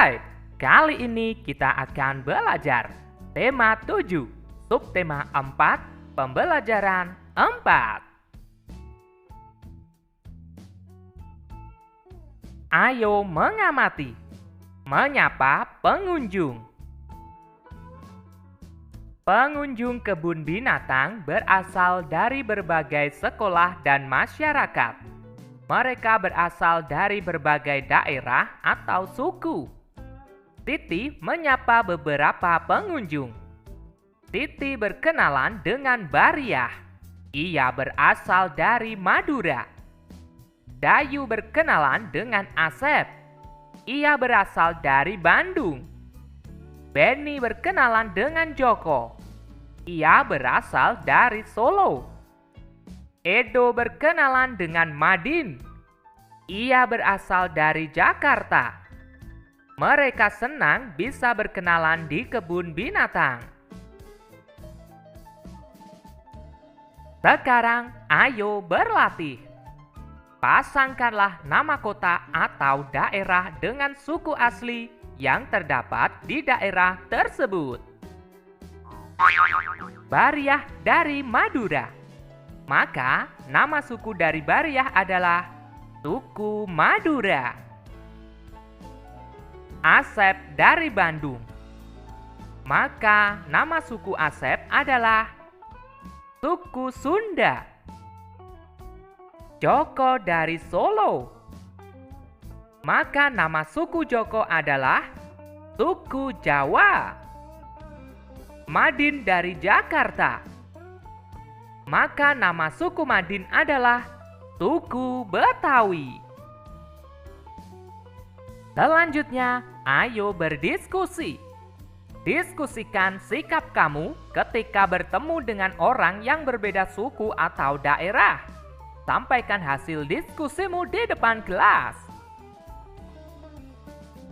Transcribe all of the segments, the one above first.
Alright, kali ini kita akan belajar tema 7, subtema 4, pembelajaran 4. Ayo mengamati, menyapa pengunjung. Pengunjung kebun binatang berasal dari berbagai sekolah dan masyarakat. Mereka berasal dari berbagai daerah atau suku. Titi menyapa beberapa pengunjung. Titi berkenalan dengan Bariah. Ia berasal dari Madura. Dayu berkenalan dengan Asep. Ia berasal dari Bandung. Benny berkenalan dengan Joko. Ia berasal dari Solo. Edo berkenalan dengan Madin. Ia berasal dari Jakarta. Mereka senang bisa berkenalan di kebun binatang. Sekarang ayo berlatih. Pasangkanlah nama kota atau daerah dengan suku asli yang terdapat di daerah tersebut. Bariah dari Madura. Maka nama suku dari Bariah adalah suku Madura. Asep dari Bandung. Maka nama suku Asep adalah suku Sunda. Joko dari Solo. Maka nama suku Joko adalah suku Jawa. Madin dari Jakarta. Maka nama suku Madin adalah suku Betawi. Selanjutnya, ayo berdiskusi. Diskusikan sikap kamu ketika bertemu dengan orang yang berbeda suku atau daerah. Sampaikan hasil diskusimu di depan kelas.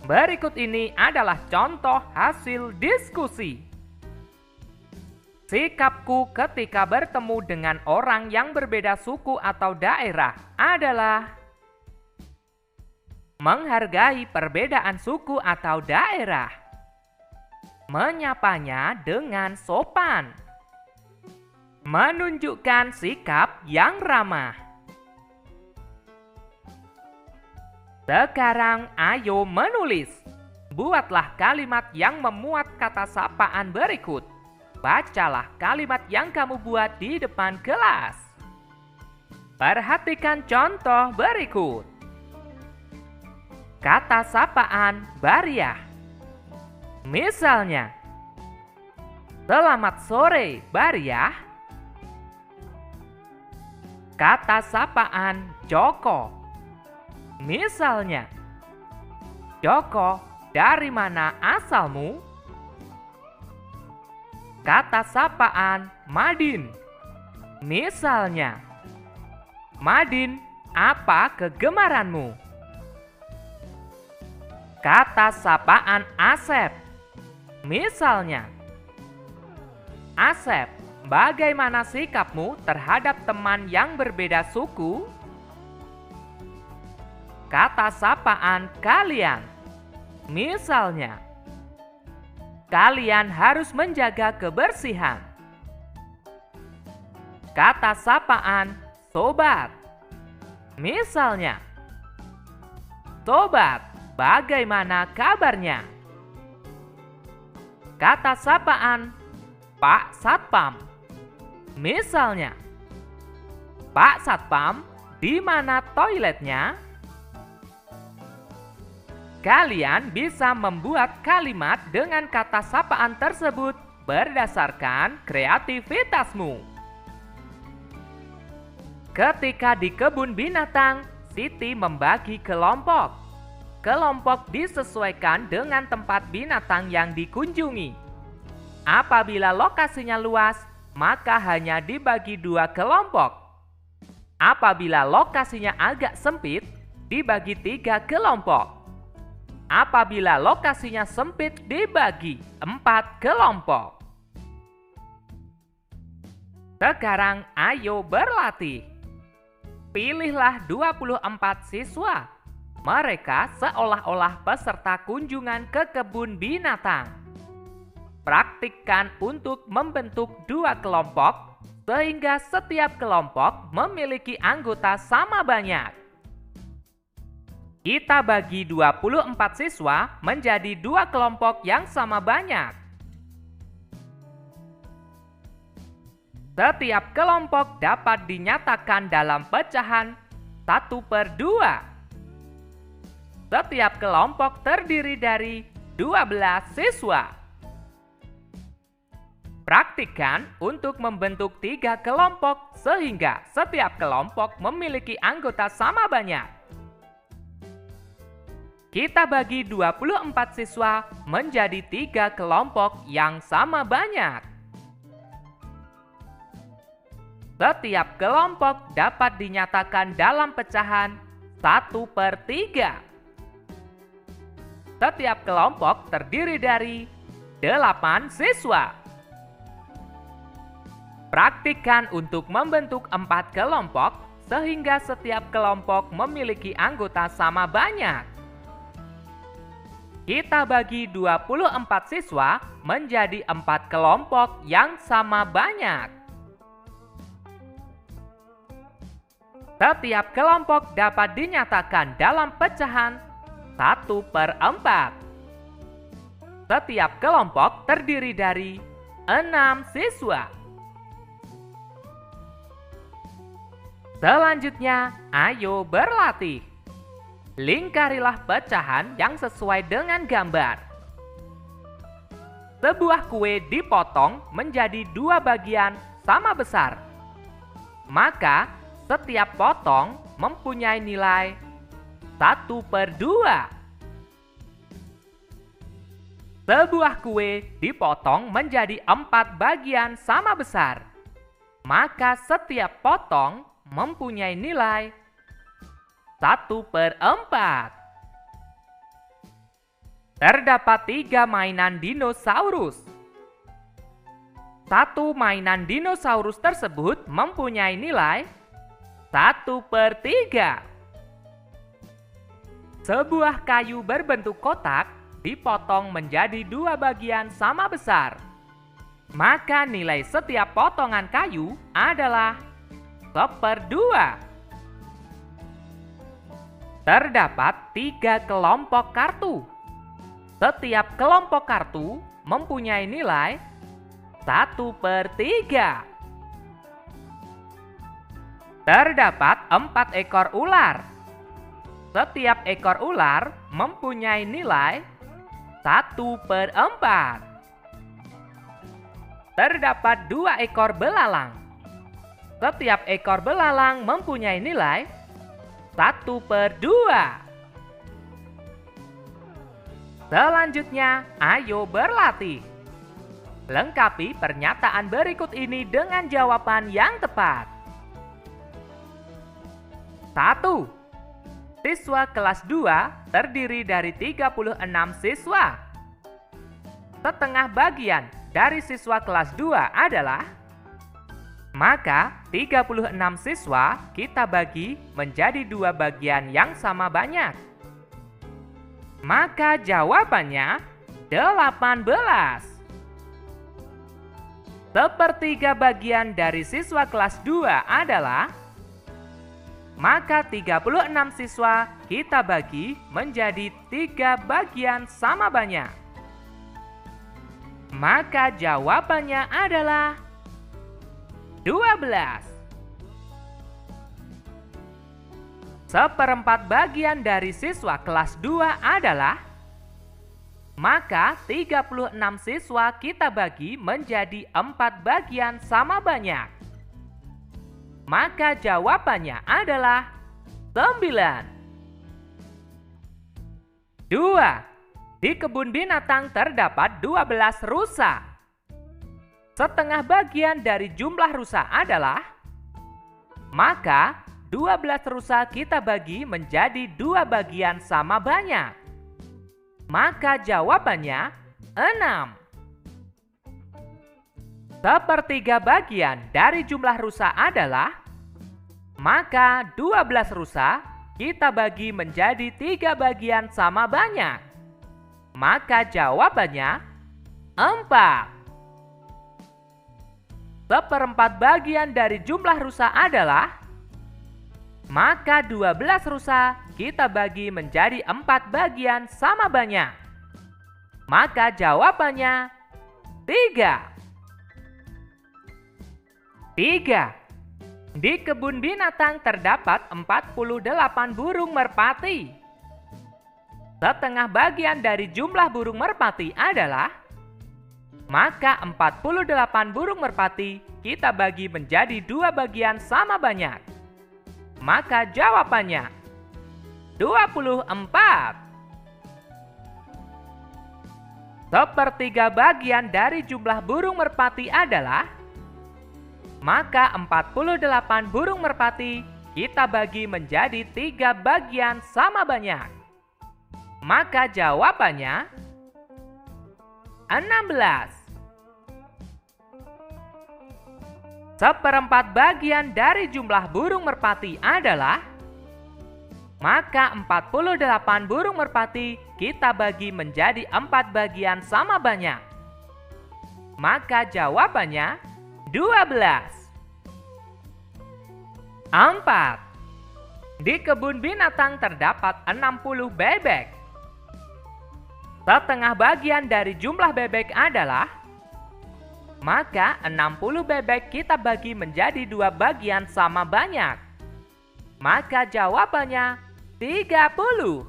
Berikut ini adalah contoh hasil diskusi. Sikapku ketika bertemu dengan orang yang berbeda suku atau daerah adalah menghargai perbedaan suku atau daerah, menyapanya dengan sopan, menunjukkan sikap yang ramah. Sekarang ayo menulis. Buatlah kalimat yang memuat kata sapaan berikut. Bacalah kalimat yang kamu buat di depan kelas. Perhatikan contoh berikut. Kata sapaan Bariah. Misalnya, selamat sore Bariah. Kata sapaan Joko. Misalnya, Joko, dari mana asalmu? Kata sapaan Madin. Misalnya, Madin, apa kegemaranmu? Kata sapaan Asep. Misalnya, Asep, bagaimana sikapmu terhadap teman yang berbeda suku? Kata sapaan kalian. Misalnya, kalian harus menjaga kebersihan. Kata sapaan sobat. Misalnya, sobat, bagaimana kabarnya? Kata sapaan Pak Satpam. Misalnya, Pak Satpam, di mana toiletnya? Kalian bisa membuat kalimat dengan kata sapaan tersebut berdasarkan kreativitasmu. Ketika di kebun binatang, Siti membagi kelompok. Kelompok disesuaikan dengan tempat binatang yang dikunjungi. Apabila lokasinya luas, maka hanya dibagi 2 kelompok. Apabila lokasinya agak sempit, dibagi 3 kelompok. Apabila lokasinya sempit, dibagi 4 kelompok. Sekarang ayo berlatih. Pilihlah 24 siswa. Mereka seolah-olah peserta kunjungan ke kebun binatang. Praktikkan untuk membentuk dua kelompok sehingga setiap kelompok memiliki anggota sama banyak. Kita bagi 24 siswa menjadi dua kelompok yang sama banyak. Setiap kelompok dapat dinyatakan dalam pecahan 1/2. Setiap kelompok terdiri dari 12 siswa. Praktikkan untuk membentuk 3 kelompok sehingga setiap kelompok memiliki anggota sama banyak. Kita bagi 24 siswa menjadi 3 kelompok yang sama banyak. Setiap kelompok dapat dinyatakan dalam pecahan 1/3. Setiap kelompok terdiri dari 8 siswa. Praktikkan untuk membentuk 4 kelompok sehingga setiap kelompok memiliki anggota sama banyak. Kita bagi 24 siswa menjadi 4 kelompok yang sama banyak. Setiap kelompok dapat dinyatakan dalam pecahan 1/4. Setiap kelompok terdiri dari 6 siswa. Selanjutnya, ayo berlatih. Lingkarilah pecahan yang sesuai dengan gambar. Sebuah kue dipotong menjadi 2 bagian sama besar. Maka, setiap potong mempunyai nilai 1/2. Sebuah kue dipotong menjadi 4 bagian sama besar. Maka setiap potong mempunyai nilai 1/4. Terdapat 3 mainan dinosaurus. Satu mainan dinosaurus tersebut mempunyai nilai 1/3. Sebuah kayu berbentuk kotak dipotong menjadi 2 bagian sama besar. Maka nilai setiap potongan kayu adalah 1/2. Terdapat 3 kelompok kartu. Setiap kelompok kartu mempunyai nilai 1/3. Terdapat 4 ekor ular. Setiap ekor ular mempunyai nilai 1/4. Terdapat 2 ekor belalang. Setiap ekor belalang mempunyai nilai 1/2. Selanjutnya, ayo berlatih. Lengkapi pernyataan berikut ini dengan jawaban yang tepat. 1. Siswa kelas 2 terdiri dari 36 siswa. Setengah bagian dari siswa kelas 2 adalah, maka 36 siswa kita bagi menjadi 2 bagian yang sama banyak. Maka jawabannya 18. Sepertiga bagian dari siswa kelas 2 adalah, maka 36 siswa kita bagi menjadi 3 bagian sama banyak. Maka jawabannya adalah 12. Seperempat bagian dari siswa kelas 2 adalah, maka 36 siswa kita bagi menjadi 4 bagian sama banyak. Maka jawabannya adalah 9. 2. Di kebun binatang terdapat 12 rusa. Setengah bagian dari jumlah rusa adalah, maka 12 rusa kita bagi menjadi 2 bagian sama banyak. Maka jawabannya 6. Sepertiga bagian dari jumlah rusa adalah, maka 12 rusa kita bagi menjadi 3 bagian sama banyak. Maka jawabannya 4. Seperempat bagian dari jumlah rusa adalah, maka 12 rusa kita bagi menjadi 4 bagian sama banyak. Maka jawabannya 3. 3. Di kebun binatang terdapat 48 burung merpati. Setengah bagian dari jumlah burung merpati adalah, maka 48 burung merpati kita bagi menjadi 2 bagian sama banyak. Maka jawabannya 24. Sepertiga bagian dari jumlah burung merpati adalah, maka 48 burung merpati kita bagi menjadi 3 bagian sama banyak. Maka jawabannya 16. Seperempat bagian dari jumlah burung merpati adalah, maka 48 burung merpati kita bagi menjadi 4 bagian sama banyak. Maka jawabannya 12. 4. Di kebun binatang terdapat 60 bebek. Setengah bagian dari jumlah bebek adalah, maka 60 bebek kita bagi menjadi 2 bagian sama banyak. Maka jawabannya 30.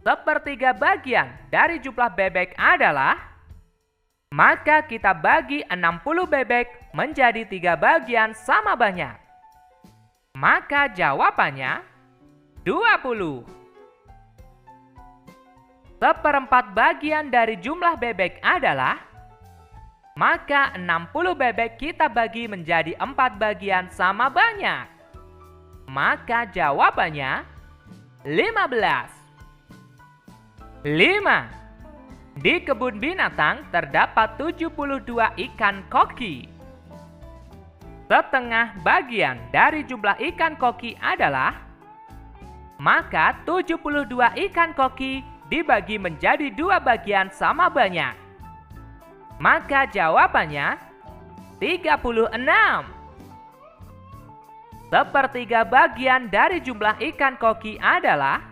Sepertiga bagian dari jumlah bebek adalah, maka kita bagi 60 bebek menjadi 3 bagian sama banyak. Maka jawabannya 20. Seperempat bagian dari jumlah bebek adalah, maka 60 bebek kita bagi menjadi 4 bagian sama banyak. Maka jawabannya 15. 5. Di kebun binatang terdapat 72 ikan koki. Setengah bagian dari jumlah ikan koki adalah, maka 72 ikan koki dibagi menjadi 2 bagian sama banyak. Maka jawabannya 36. Sepertiga bagian dari jumlah ikan koki adalah,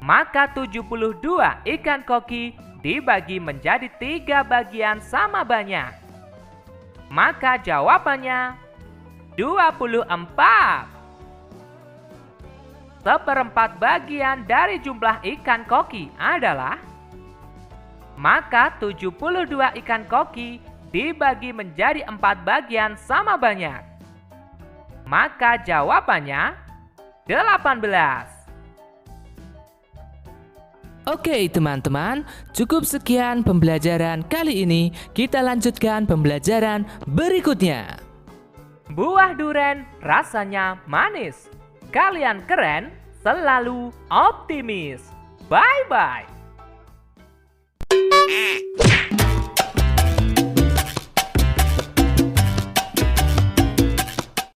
maka 72 ikan koki dibagi menjadi 3 bagian sama banyak. Maka jawabannya 24. Seperempat bagian dari jumlah ikan koki adalah, maka 72 ikan koki dibagi menjadi 4 bagian sama banyak. Maka jawabannya 18. Oke teman-teman, cukup sekian pembelajaran kali ini. Kita lanjutkan pembelajaran berikutnya. Buah duren rasanya manis. Kalian keren, selalu optimis. Bye-bye.